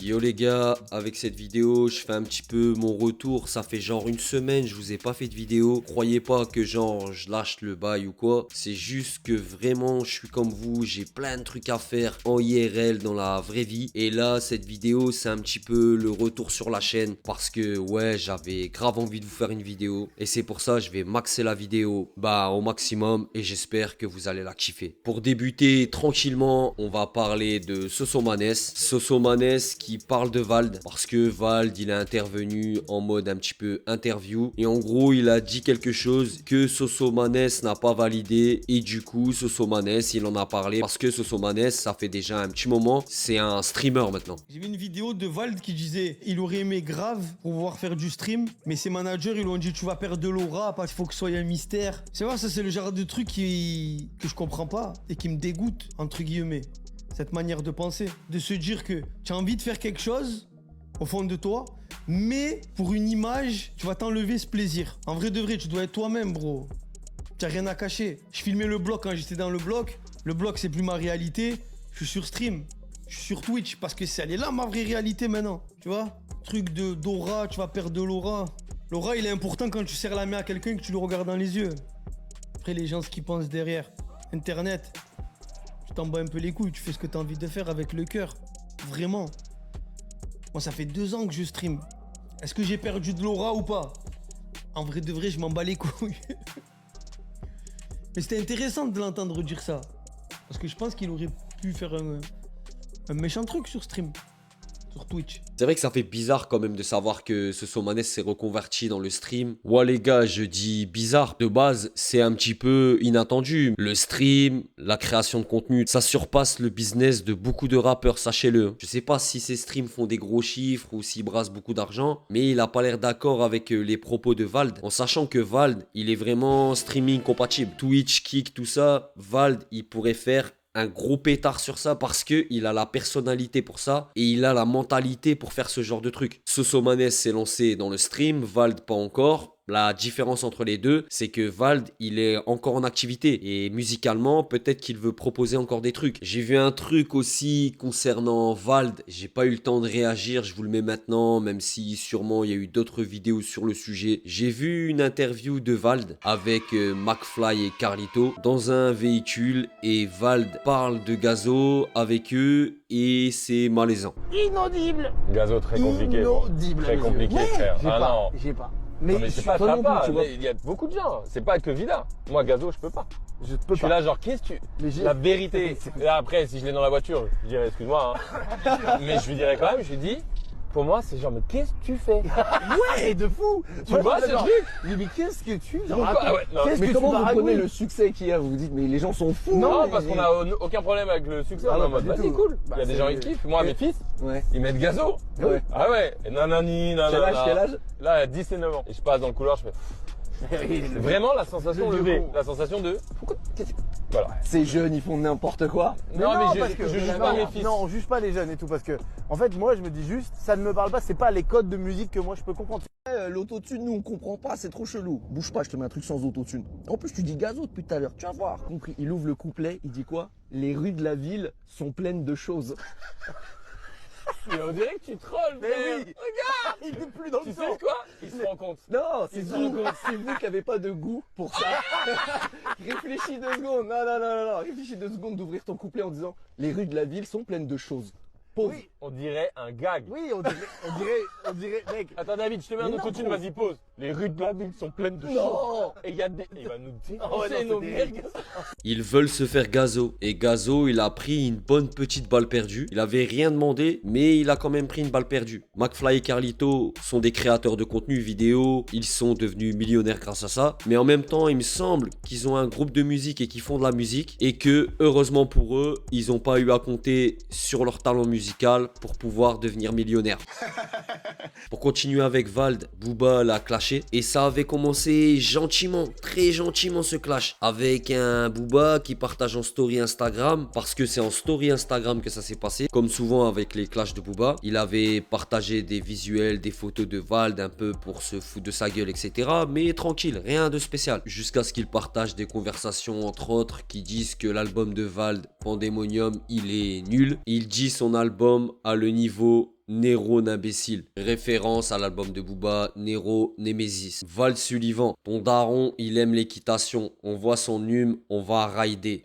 Yo les gars, avec cette vidéo, je fais un petit peu mon retour. Ça fait genre une semaine, je vous ai pas fait de vidéo. Croyez pas que genre je lâche le bail ou quoi. C'est juste que vraiment, je suis comme vous, j'ai plein de trucs à faire en IRL dans la vraie vie. Et là, cette vidéo, c'est un petit peu le retour sur la chaîne parce que ouais, j'avais grave envie de vous faire une vidéo. Et c'est pour ça, je vais maxer la vidéo au maximum et j'espère que vous allez la kiffer. Pour débuter tranquillement, on va parler de Sosomanes. Sosomanes qui parle de Vald parce que Vald il est intervenu en mode un petit peu interview et en gros il a dit quelque chose que Sosomanes n'a pas validé et du coup Sosomanes il en a parlé parce que Sosomanes ça fait déjà un petit moment, c'est un streamer maintenant. J'ai vu une vidéo de Vald qui disait il aurait aimé grave pouvoir faire du stream mais ses managers ils lui ont dit tu vas perdre de l'aura parce qu'il faut que ce soit un mystère. C'est vrai, ça c'est le genre de truc que je comprends pas et qui me dégoûte entre guillemets. Cette manière de penser, de se dire que tu as envie de faire quelque chose au fond de toi, mais pour une image, tu vas t'enlever ce plaisir. En vrai de vrai, tu dois être toi-même, bro. Tu n'as rien à cacher. Je filmais le bloc quand j'étais dans le bloc. Le bloc, c'est plus ma réalité. Je suis sur stream. Je suis sur Twitch parce que elle est là ma vraie réalité maintenant. Tu vois? Truc d'aura, tu vas perdre de l'aura. L'aura, il est important quand tu serres la main à quelqu'un et que tu le regardes dans les yeux. Après, les gens, ce qu'ils pensent derrière. Internet. T'en bats un peu les couilles, tu fais ce que t'as envie de faire avec le cœur. Vraiment. Moi, ça fait 2 ans que je stream. Est-ce que j'ai perdu de l'aura ou pas? En vrai de vrai, je m'en bats les couilles. Mais c'était intéressant de l'entendre dire ça. Parce que je pense qu'il aurait pu faire un méchant truc sur stream. Sur Twitch. C'est vrai que ça fait bizarre quand même de savoir que ce Sosomanes s'est reconverti dans le stream. Ouais les gars, je dis bizarre. De base, c'est un petit peu inattendu. Le stream, la création de contenu, ça surpasse le business de beaucoup de rappeurs, sachez-le. Je sais pas si ces streams font des gros chiffres ou s'ils brassent beaucoup d'argent, mais il a pas l'air d'accord avec les propos de Vald. En sachant que Vald, il est vraiment streaming compatible. Twitch, Kick, tout ça, Vald, il pourrait faire un gros pétard sur ça parce que il a la personnalité pour ça et il a la mentalité pour faire ce genre de truc. Sosomanes s'est lancé dans le stream, Vald pas encore. La différence entre les deux, c'est que Vald, il est encore en activité et musicalement, peut-être qu'il veut proposer encore des trucs. J'ai vu un truc aussi concernant Vald, j'ai pas eu le temps de réagir, je vous le mets maintenant, même si sûrement il y a eu d'autres vidéos sur le sujet. J'ai vu une interview de Vald avec McFly et Carlito dans un véhicule et Vald parle de Gazo avec eux et c'est malaisant. Inaudible. Gazo très compliqué. Inaudible. Très compliqué, Ouais, frère. J'ai Ah pas, non. j'ai pas. Non, mais c'est pas toi ça non pas. plus, tu vois. Il y a beaucoup de gens. C'est pas que Vida. Moi, Gazo, je peux pas. Je peux Je suis pas. là, genre, qu'est-ce que tu. Mais j'ai- La vérité. Là, après, si je l'ai dans la voiture, je dirais, excuse-moi. Hein. Mais je lui dirais quand même, je lui dis, pour moi, c'est genre, mais qu'est-ce que tu fais? Ouais, de fou. Tu vois ce truc? Mais qu'est-ce que tu Ah, ouais, non. Qu'est-ce Mais que comment tu vous baragouines prenez le succès qu'il y a? Vous vous dites, mais les gens sont fous. Non, mais- parce qu'on a aucun problème avec le succès. Ah On est ouais, en mode, pas du vas-y, tout. cool. Bah, Il y a des c'est- gens qui kiffent. Moi, mes fils, Ouais. ils mettent Gazo. Ouais. Ah ouais. Et nanani, nanana. Quel âge Là, à 10 et 9 ans. Et je passe dans le couloir, je fais. C'est vraiment la sensation Le levée. con. La sensation de. Pourquoi Voilà. Ces jeunes, ils font n'importe quoi. Non, mais parce que je juge pas non, mes fils. Non, on juge pas les jeunes et tout parce que en fait moi je me dis juste ça ne me parle pas, c'est pas les codes de musique que moi je peux comprendre. L'autotune, nous on comprend pas, c'est trop chelou. Bouge pas, je te mets un truc sans autotune. En plus, tu dis Gazo depuis tout à l'heure, tu vas voir. Compris, il ouvre le couplet, il dit quoi? Les rues de la ville sont pleines de choses. Mais on dirait que tu trolls, Mais frère. oui. Il est plus dans Tu le sais son. quoi Il se rend compte. Non, c'est Ils se vous, rendent compte. c'est vous qui avez pas de goût pour ça. Réfléchis 2 secondes, non, réfléchis 2 secondes d'ouvrir ton couplet en disant les rues de la ville sont pleines de choses. Pause. Oui. On dirait un gag. Oui, on dirait, mec. Attends David, je te mets un Mais autotune, non, vas-y pause. Les rues de la ville sont pleines de Non. choses. Et il y a des. Il va nous Oh, ouais, défoncer non, nos c'est mergues. terrible. Ils veulent se faire Gazo et Gazo il a pris une bonne petite balle perdue. Il avait rien demandé mais il a quand même pris une balle perdue. McFly et Carlito sont des créateurs de contenu vidéo, ils sont devenus millionnaires grâce à ça. Mais en même temps il me semble qu'ils ont un groupe de musique et qu'ils font de la musique et que heureusement pour eux ils n'ont pas eu à compter sur leur talent musical pour pouvoir devenir millionnaires. Pour continuer avec Vald, Booba l'a clashé et ça avait commencé gentiment, très gentiment ce clash avec un Booba qui partage en story Instagram parce que c'est en story Instagram que ça s'est passé. Comme souvent avec les clashs de Booba, il avait partagé des visuels, des photos de Vald un peu pour se foutre de sa gueule, etc. Mais tranquille, rien de spécial. Jusqu'à ce qu'il partage des conversations entre autres qui disent que l'album de Vald, Pandemonium, il est nul. Il dit son album a le niveau Nero Nimbécile. Référence à l'album de Booba, Nero Nemesis. Val Sullivan. Ton daron, il aime l'équitation. On voit son hume, on va rider.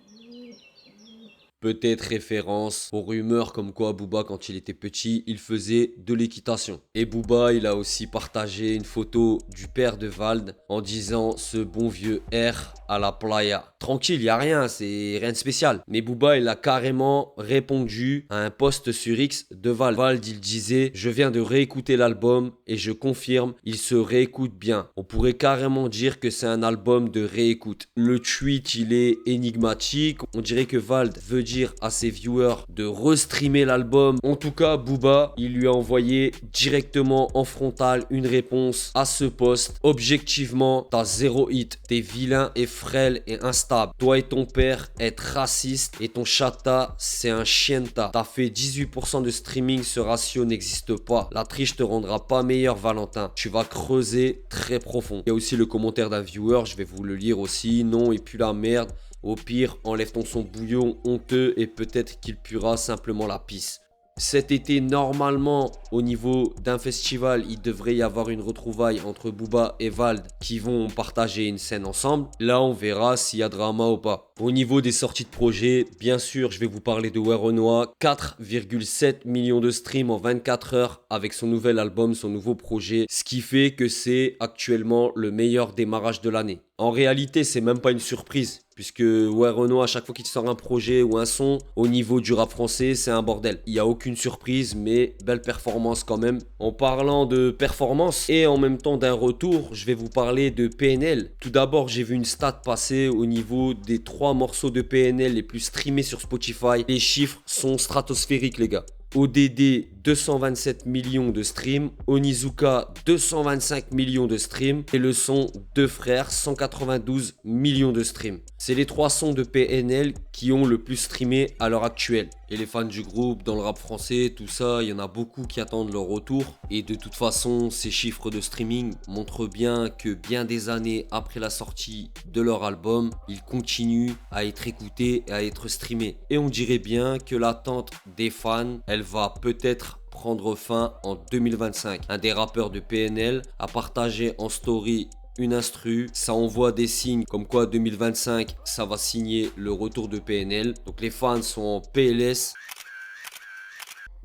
Peut-être référence aux rumeurs comme quoi Booba, quand il était petit, il faisait de l'équitation. Et Booba, il a aussi partagé une photo du père de Vald en disant ce bon vieux R à la playa. Tranquille, y a rien, c'est rien de spécial. Mais Booba, il a carrément répondu à un post sur X de Vald. Vald, il disait je viens de réécouter l'album et je confirme, il se réécoute bien. On pourrait carrément dire que c'est un album de réécoute. Le tweet, il est énigmatique. On dirait que Vald veut dire à ses viewers de restreamer l'album. En tout cas, Booba, il lui a envoyé directement en frontal une réponse à ce post. Objectivement, t'as 0 hit, t'es vilain et frêle et instable. Toi et ton père êtes racistes et ton chata, c'est un chien de tas. T'as fait 18% de streaming, ce ratio n'existe pas. La triche te rendra pas meilleur, Valentin. Tu vas creuser très profond. Il y a aussi le commentaire d'un viewer, je vais vous le lire aussi. Non, et puis la merde. Au pire, enlève ton son bouillon honteux et peut-être qu'il puera simplement la pisse. Cet été, normalement, au niveau d'un festival, il devrait y avoir une retrouvaille entre Booba et Vald qui vont partager une scène ensemble. Là, on verra s'il y a drama ou pas. Au niveau des sorties de projet, bien sûr, je vais vous parler de Werenoi. 4,7 millions de streams en 24 heures avec son nouvel album, son nouveau projet. Ce qui fait que c'est actuellement le meilleur démarrage de l'année. En réalité, c'est même pas une surprise. Puisque Werenoi, à chaque fois qu'il sort un projet ou un son, au niveau du rap français, c'est un bordel. Il n'y a aucune surprise, mais belle performance quand même. En parlant de performance et en même temps d'un retour, je vais vous parler de PNL. Tout d'abord, j'ai vu une stat passer au niveau des 3 morceaux de PNL les plus streamés sur Spotify. Les chiffres sont stratosphériques, les gars. ODD 227 millions de streams, Onizuka 225 millions de streams et le son Deux Frères 192 millions de streams. C'est les 3 sons de PNL qui ont le plus streamé à l'heure actuelle. Et les fans du groupe, dans le rap français, tout ça, il y en a beaucoup qui attendent leur retour. Et de toute façon, ces chiffres de streaming montrent bien que bien des années après la sortie de leur album, ils continuent à être écoutés et à être streamés. Et on dirait bien que l'attente des fans, elle va peut-être prendre fin en 2025. Un des rappeurs de PNL a partagé en story une instru, ça envoie des signes comme quoi 2025 ça va signer le retour de PNL. Donc les fans sont en PLS.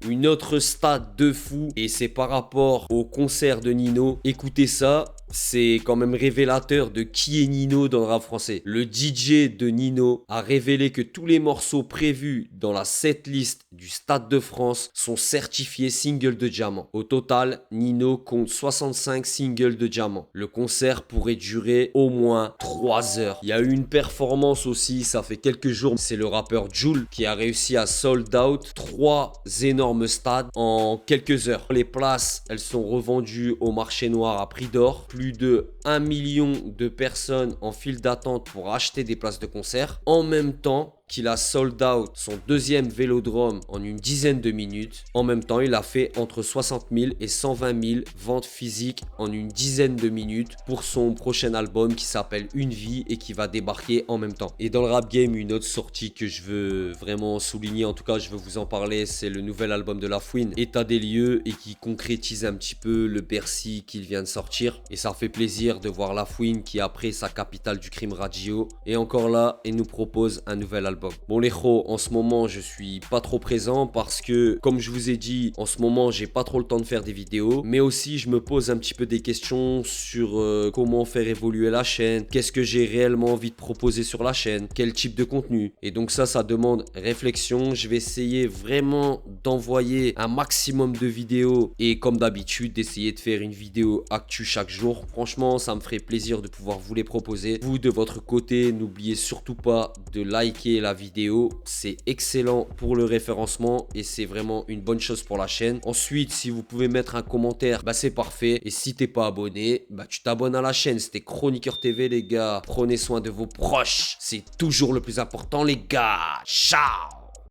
Une autre stat de fou et c'est par rapport au concert de Nino. Écoutez ça, c'est quand même révélateur de qui est Nino dans le rap français. Le DJ de Nino a révélé que tous les morceaux prévus dans la setlist du Stade de France sont certifiés single de diamant. Au total, Nino compte 65 singles de diamant. Le concert pourrait durer au moins 3 heures. Il y a eu une performance aussi, ça fait quelques jours. C'est le rappeur Jul qui a réussi à sold out 3 énormes stades en quelques heures. Les places, elles sont revendues au marché noir à prix d'or. Plus de 1 million de personnes en file d'attente pour acheter des places de concert. En même temps qu'il a sold out son deuxième vélodrome en une dizaine de minutes. En même temps, il a fait entre 60 000 et 120 000 ventes physiques en une dizaine de minutes pour son prochain album qui s'appelle Une Vie et qui va débarquer en même temps. Et dans le rap game, une autre sortie que je veux vraiment souligner, en tout cas je veux vous en parler, c'est le nouvel album de La Fouine, État des lieux, et qui concrétise un petit peu le Bercy qu'il vient de sortir. Et ça fait plaisir de voir La Fouine qui après sa capitale du crime radio est encore là et nous propose un nouvel album. Bon les gros, en ce moment je suis pas trop présent parce que comme je vous ai dit, en ce moment j'ai pas trop le temps de faire des vidéos, mais aussi je me pose un petit peu des questions sur comment faire évoluer la chaîne, qu'est-ce que j'ai réellement envie de proposer sur la chaîne, quel type de contenu. Et donc ça demande réflexion. Je vais essayer vraiment d'envoyer un maximum de vidéos et comme d'habitude d'essayer de faire une vidéo actu chaque jour. Franchement ça me ferait plaisir de pouvoir vous les proposer. Vous de votre côté, n'oubliez surtout pas de liker la vidéo, c'est excellent pour le référencement et c'est vraiment une bonne chose pour la chaîne. Ensuite, si vous pouvez mettre un commentaire, bah c'est parfait. Et si t'es pas abonné, bah tu t'abonnes à la chaîne. C'était Chroniqueur TV les gars. Prenez soin de vos proches, c'est toujours le plus important les gars. Ciao.